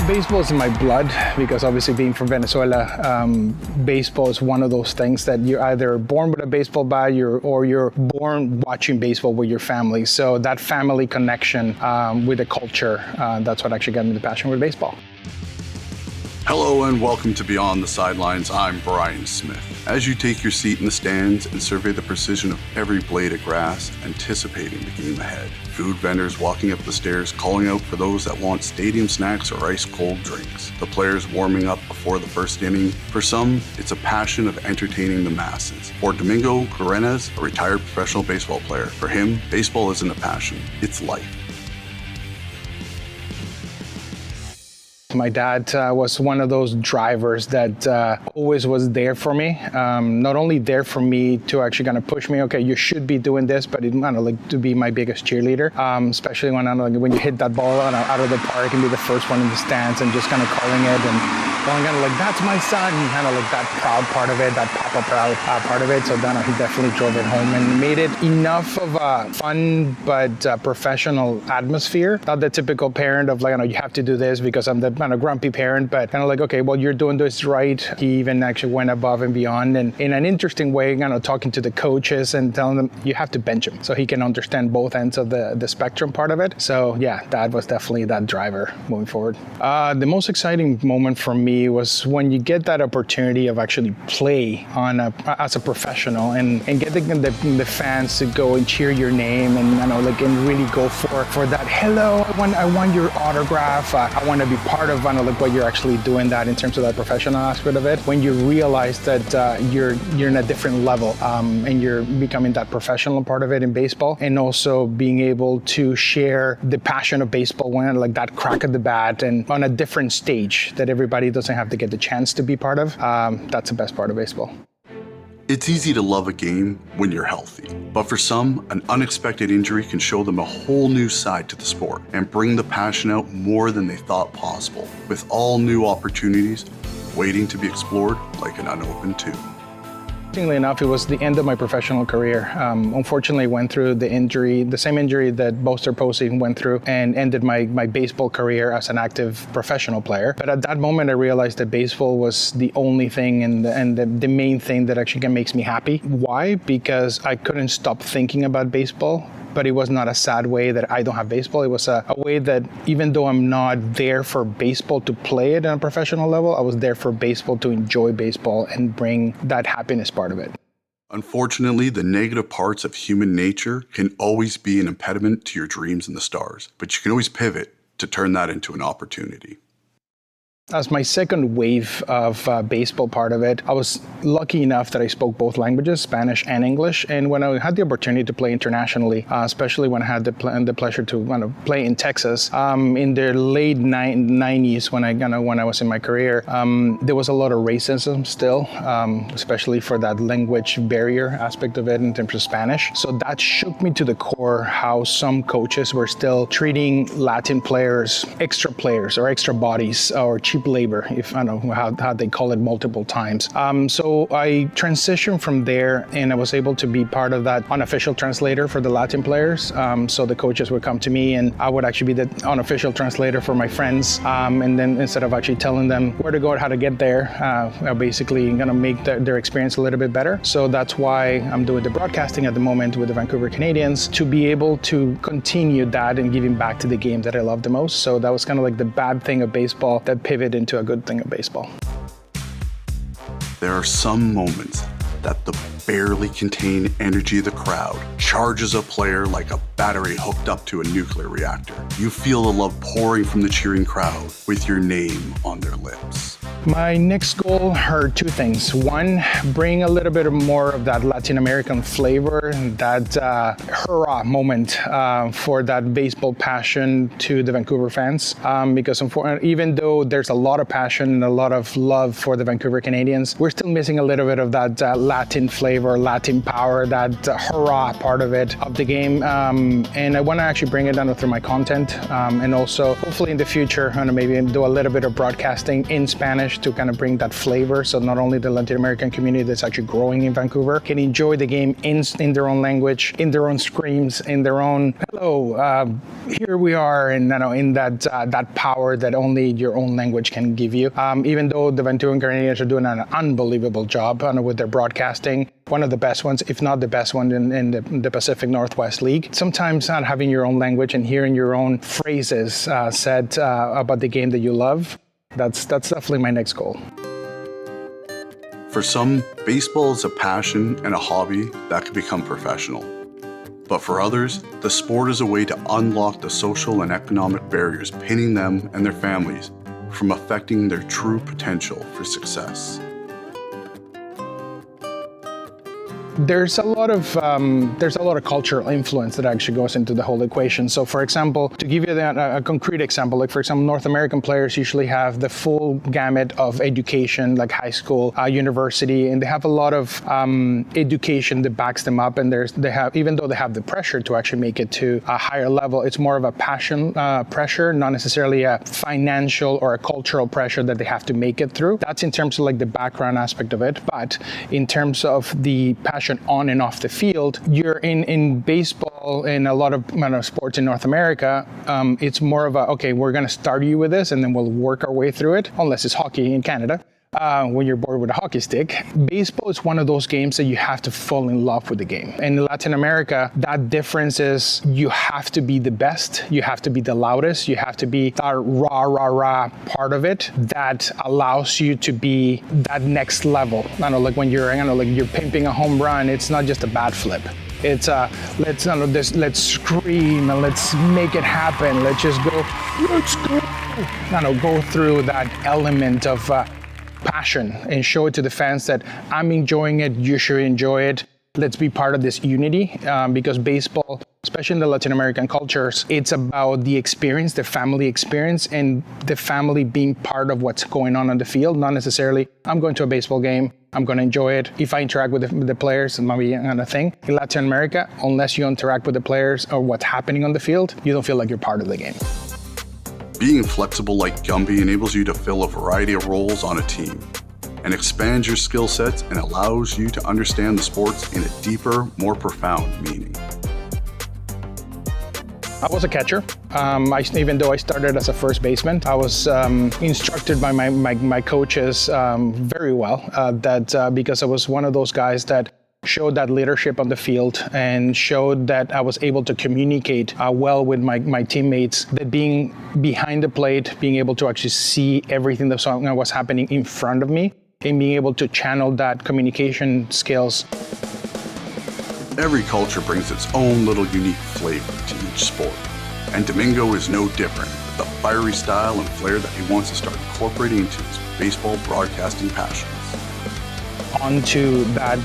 Baseball is in my blood because obviously being from Venezuela, baseball is one of those things that you're either born with a baseball bat or you're born watching baseball with your family. So that family connection with the culture, that's what actually got me the passion with baseball. Hello and welcome to Beyond the Sidelines. I'm Brian Smith. As you take your seat in the stands and survey the precision of every blade of grass, anticipating the game ahead, food vendors walking up the stairs calling out for those that want stadium snacks or ice-cold drinks, the players warming up before the first inning. For some, it's a passion of entertaining the masses. For Domingo Guarenas, a retired professional baseball player, for him, baseball isn't a passion, it's life. My dad was one of those drivers that always was there for me. Not only there for me to actually kind of push me, okay, you should be doing this, but to be my biggest cheerleader, especially when you hit that ball out of the park and be the first one in the stands and just kind of calling it and going kind of like, that's my son, kind of like that proud part of it, that Papa proud part of it. So then he definitely drove it home and made it enough of a fun but professional atmosphere. Not the typical parent of like, you have to do this because I'm the kind of grumpy parent, but kind of like, okay, well, you're doing this right. He even actually went above and beyond, and in an interesting way, kind of talking to the coaches and telling them you have to bench him so he can understand both ends of the spectrum part of it. So yeah, that was definitely that driver moving forward. The most exciting moment for me was when you get that opportunity of actually play as a professional and getting the fans to go and cheer your name and really go for that. Hello, I want your autograph. I want to be part of what you're actually doing that in terms of that professional aspect of it. When you realize that you're in a different level and you're becoming that professional part of it in baseball, and also being able to share the passion of baseball when like that crack at the bat and on a different stage that everybody doesn't have to get the chance to be part of. That's the best part of baseball. It's easy to love a game when you're healthy, but for some, an unexpected injury can show them a whole new side to the sport and bring the passion out more than they thought possible, with all new opportunities waiting to be explored like an unopened tube. Interestingly enough, it was the end of my professional career. Unfortunately, went through the same injury that Buster Posey went through, and ended my baseball career as an active professional player. But at that moment, I realized that baseball was the only thing and the main thing that actually makes me happy. Why? Because I couldn't stop thinking about baseball. But it was not a sad way that I don't have baseball. It was a way that even though I'm not there for baseball to play it on a professional level, I was there for baseball to enjoy baseball and bring that happiness part of it. Unfortunately, the negative parts of human nature can always be an impediment to your dreams in the stars, but you can always pivot to turn that into an opportunity. As my second wave of baseball part of it, I was lucky enough that I spoke both languages, Spanish and English. And when I had the opportunity to play internationally, especially when I had the pleasure to play in Texas, in the late 90s when I was in my career, there was a lot of racism still, especially for that language barrier aspect of it in terms of Spanish. So that shook me to the core how some coaches were still treating Latin players, extra bodies, or cheap labor, if I don't know how they call it multiple times. So I transitioned from there, and I was able to be part of that unofficial translator for the Latin players. So the coaches would come to me, and I would actually be the unofficial translator for my friends. And then instead of actually telling them where to go and how to get there, I'm basically going to make their experience a little bit better. So that's why I'm doing the broadcasting at the moment with the Vancouver Canadians, to be able to continue that and giving back to the game that I love the most. So that was kind of like the bad thing of baseball that pivoted into a good thing of baseball. There are some moments that the barely contained energy of the crowd charges a player like a battery hooked up to a nuclear reactor. You feel the love pouring from the cheering crowd with your name on their lips. My next goal are two things. One, bring a little bit more of that Latin American flavor, that hurrah moment for that baseball passion to the Vancouver fans. Because even though there's a lot of passion and a lot of love for the Vancouver Canadians, we're still missing a little bit of that Latin flavor, Latin power, that hurrah part of it, of the game. And I want to actually bring it down through my content. And also, hopefully in the future, I'm going to maybe do a little bit of broadcasting in Spanish language to kind of bring that flavor. So not only the Latin American community that's actually growing in Vancouver can enjoy the game in their own language, in their own screams, in their own, hello, here we are, and in that power that only your own language can give you. Even though the Vancouver Canadians are doing an unbelievable job with their broadcasting, one of the best ones, if not the best one in the Pacific Northwest League. Sometimes not having your own language and hearing your own phrases said about the game that you love, that's definitely my next goal. For some, baseball is a passion and a hobby that can become professional. But for others, the sport is a way to unlock the social and economic barriers pinning them and their families from affecting their true potential for success. There's a lot of cultural influence that actually goes into the whole equation. So, for example, to give you a concrete example, like for example, North American players usually have the full gamut of education, like high school, university, and they have a lot of education that backs them up. And they have, even though they have the pressure to actually make it to a higher level, it's more of a passion pressure, not necessarily a financial or a cultural pressure that they have to make it through. That's in terms of like the background aspect of it. But in terms of the passion on and off the field, you're in baseball and a lot of sports in North America, it's more of okay, we're going to start you with this and then we'll work our way through it, unless it's hockey in Canada. When you're bored with a hockey stick. Baseball is one of those games that you have to fall in love with the game. In Latin America, that difference is you have to be the best, you have to be the loudest, you have to be that rah part of it that allows you to be that next level. Like when you're pimping a home run, it's not just a bat flip. It's let's scream and let's make it happen. Let's just go. Go through that element of passion and show it to the fans that I'm enjoying it, you should enjoy it. Let's be part of this unity because baseball, especially in the Latin American cultures, it's about the experience, the family experience, and the family being part of what's going on the field, not necessarily, I'm going to a baseball game, I'm going to enjoy it. If I interact with the players, it might be a thing. In Latin America, unless you interact with the players or what's happening on the field, you don't feel like you're part of the game. Being flexible like Gumby enables you to fill a variety of roles on a team and expands your skill sets and allows you to understand the sports in a deeper, more profound meaning. I was a catcher. Even though I started as a first baseman, I was instructed by my coaches very well because I was one of those guys that showed that leadership on the field and showed that I was able to communicate well with my teammates, that being behind the plate, being able to actually see everything that was happening in front of me and being able to channel that communication skills. Every culture brings its own little unique flavor to each sport, and Domingo is no different with the fiery style and flair that he wants to start incorporating into his baseball broadcasting passions. Onto that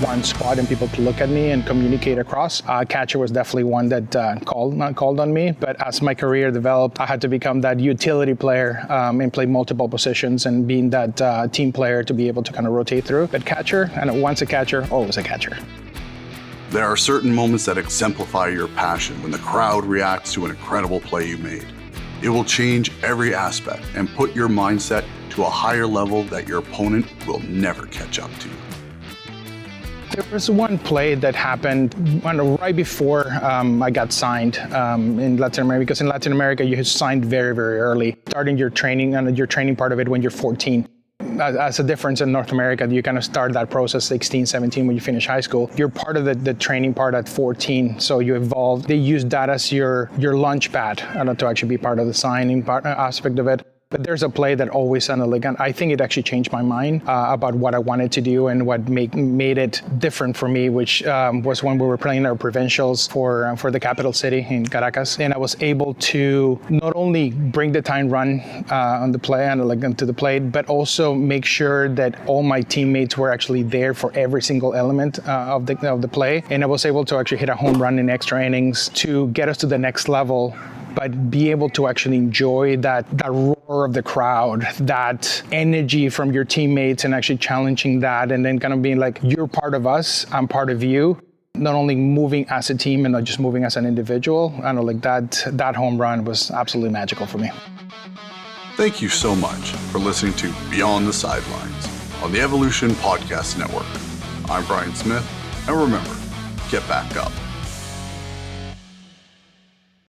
one spot and people to look at me and communicate across. Catcher was definitely one that called on me, but as my career developed, I had to become that utility player and play multiple positions and being that team player to be able to kind of rotate through. But catcher, and once a catcher, always a catcher. There are certain moments that exemplify your passion when the crowd reacts to an incredible play you made. It will change every aspect and put your mindset to a higher level that your opponent will never catch up to. There was one play that happened right before I got signed in Latin America, because in Latin America you signed very, very early, starting your training and your training part of it when you're 14. As a difference in North America, you kind of start that process 16, 17 when you finish high school. You're part of the training part at 14, so you evolve. They use that as your launch pad to actually be part of the signing part, aspect of it. But there's a play that always sounded like, and I think it actually changed my mind about what I wanted to do and what made it different for me, which was when we were playing our provincials for the capital city in Caracas. And I was able to not only bring the time run on the play and to the plate, but also make sure that all my teammates were actually there for every single element of the play. And I was able to actually hit a home run in extra innings to get us to the next level, but be able to actually enjoy that roar of the crowd, that energy from your teammates, and actually challenging that, and then kind of being like, you're part of us, I'm part of you. Not only moving as a team and not just moving as an individual. I know, like that home run was absolutely magical for me. Thank you so much for listening to Beyond the Sidelines on the Evolution Podcast Network. I'm Brian Smith, and remember, get back up.